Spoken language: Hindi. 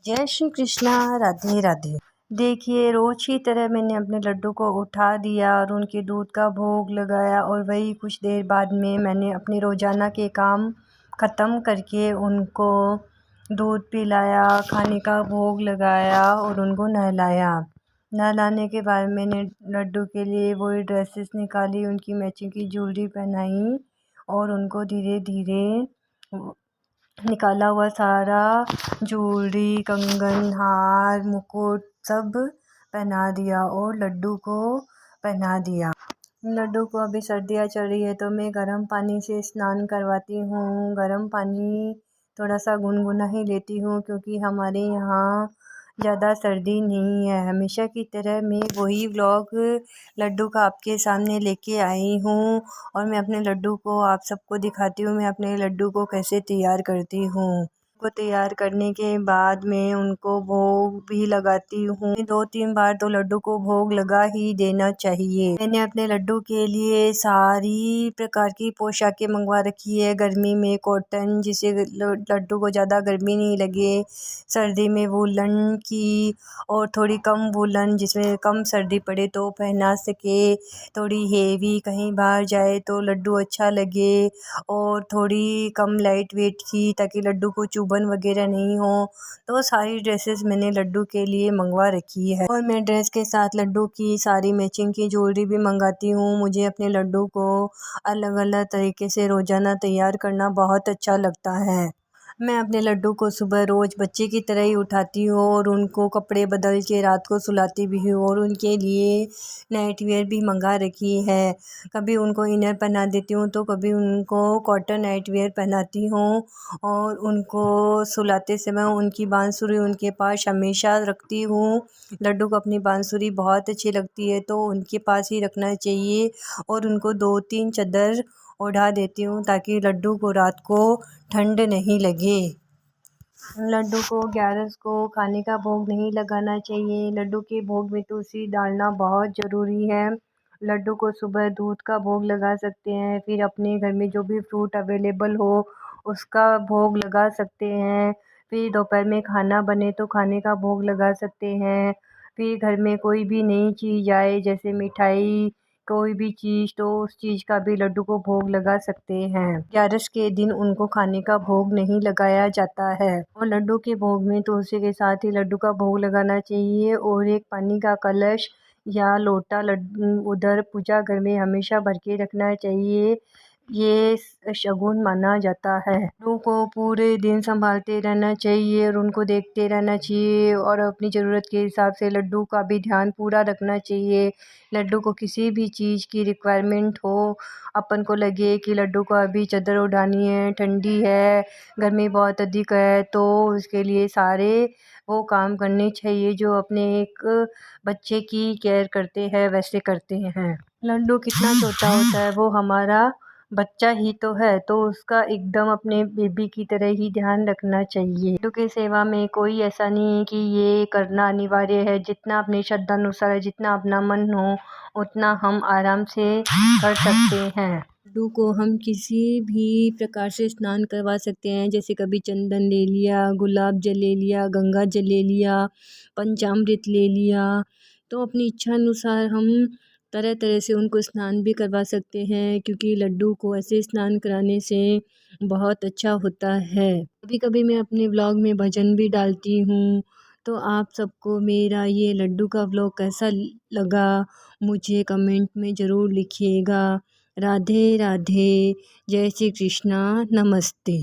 जय श्री कृष्णा। राधे राधे। देखिए, रोज की तरह मैंने अपने लड्डू को उठा दिया और उनके दूध का भोग लगाया और वही कुछ देर बाद में मैंने अपने रोज़ाना के काम ख़त्म करके उनको दूध पिलाया, खाने का भोग लगाया और उनको नहलाया। नहलाने के बाद मैंने लड्डू के लिए वही ड्रेसेस निकाली, उनकी मैचिंग की ज्वेलरी पहनाई और उनको धीरे धीरे निकाला हुआ सारा ज्वेलरी, कंगन, हार, मुकुट सब पहना दिया और लड्डू को पहना दिया। लड्डू को अभी सर्दियाँ चल रही है तो मैं गर्म पानी से स्नान करवाती हूँ। गर्म पानी थोड़ा सा गुनगुना ही लेती हूँ क्योंकि हमारे यहाँ ज़्यादा सर्दी नहीं है। हमेशा की तरह मैं वही व्लॉग लड्डू का आपके सामने लेके आई हूँ और मैं अपने लड्डू को आप सबको दिखाती हूँ मैं अपने लड्डू को कैसे तैयार करती हूँ। को तैयार करने के बाद मैं उनको भोग भी लगाती हूँ। 2-3 बार तो लड्डू को भोग लगा ही देना चाहिए। मैंने अपने लड्डू के लिए सारी प्रकार की पोशाकें मंगवा रखी है। गर्मी में कॉटन, जिससे लड्डू को ज़्यादा गर्मी नहीं लगे। सर्दी में वूलन की और थोड़ी कम वूलन जिसमें कम सर्दी पड़े तो पहना सके। थोड़ी हेवी कहीं बाहर जाए तो लड्डू अच्छा लगे और थोड़ी कम लाइट वेट की ताकि लड्डू को चुभन वगैरह नहीं हो। तो सारी ड्रेसेस मैंने लड्डू के लिए मंगवा रखी है और मैं ड्रेस के साथ लड्डू की सारी मैचिंग की ज्वेलरी भी मंगाती हूँ। मुझे अपने लड्डू को अलग अलग तरीके से रोज़ाना तैयार करना बहुत अच्छा लगता है। मैं अपने लड्डू को सुबह रोज़ बच्चे की तरह ही उठाती हूँ और उनको कपड़े बदल के रात को सुलाती भी हूँ और उनके लिए नाइट वेयर भी मंगा रखी है। कभी उनको इनर पहना देती हूँ तो कभी उनको कॉटन नाइट वेयर पहनाती हूँ और उनको सुलाते समय उनकी बांसुरी उनके पास हमेशा रखती हूँ। लड्डू को अपनी बांसुरी बहुत अच्छी लगती है तो उनके पास ही रखना चाहिए और उनको 2-3 चादर ओढ़ा देती हूँ ताकि लड्डू को रात को ठंड नहीं लगे। लड्डू को 11 को खाने का भोग नहीं लगाना चाहिए। लड्डू के भोग में तुलसी डालना बहुत ज़रूरी है। लड्डू को सुबह दूध का भोग लगा सकते हैं, फिर अपने घर में जो भी फ्रूट अवेलेबल हो उसका भोग लगा सकते हैं। फिर दोपहर में खाना बने तो खाने का भोग लगा सकते हैं। फिर घर में कोई भी नई चीज़ आए जैसे मिठाई, कोई भी चीज़, तो उस चीज़ का भी लड्डू को भोग लगा सकते हैं। 11 के दिन उनको खाने का भोग नहीं लगाया जाता है और लड्डू के भोग में तुलसी के साथ ही लड्डू का भोग लगाना चाहिए और एक पानी का कलश या लोटा उधर पूजा घर में हमेशा भर के रखना चाहिए। ये शगुन माना जाता है। लड्डू को पूरे दिन संभालते रहना चाहिए और उनको देखते रहना चाहिए और अपनी ज़रूरत के हिसाब से लड्डू का भी ध्यान पूरा रखना चाहिए। लड्डू को किसी भी चीज़ की रिक्वायरमेंट हो, अपन को लगे कि लड्डू को अभी चादर उड़ानी है, ठंडी है, गर्मी बहुत अधिक है, तो उसके लिए सारे वो काम करने चाहिए जो अपने एक बच्चे की केयर करते हैं वैसे करते हैं। लड्डू कितना छोटा होता है, वो हमारा बच्चा ही तो है, तो उसका एकदम अपने बेबी की तरह ही ध्यान रखना चाहिए। लड्डू की सेवा में कोई ऐसा नहीं है कि ये करना अनिवार्य है। जितना अपनी श्रद्धा अनुसार है, जितना अपना मन हो उतना हम आराम से कर सकते हैं। लड्डू को हम किसी भी प्रकार से स्नान करवा सकते हैं, जैसे कभी चंदन ले लिया, गुलाब जल ले लिया, गंगा जल ले लिया, पंचामृत ले लिया, तो अपनी इच्छा अनुसार हम तरह तरह से उनको स्नान भी करवा सकते हैं क्योंकि लड्डू को ऐसे स्नान कराने से बहुत अच्छा होता है। कभी कभी मैं अपने व्लॉग में भजन भी डालती हूँ। तो आप सबको मेरा ये लड्डू का व्लॉग कैसा लगा मुझे कमेंट में ज़रूर लिखिएगा। राधे राधे। जय श्री कृष्णा। नमस्ते।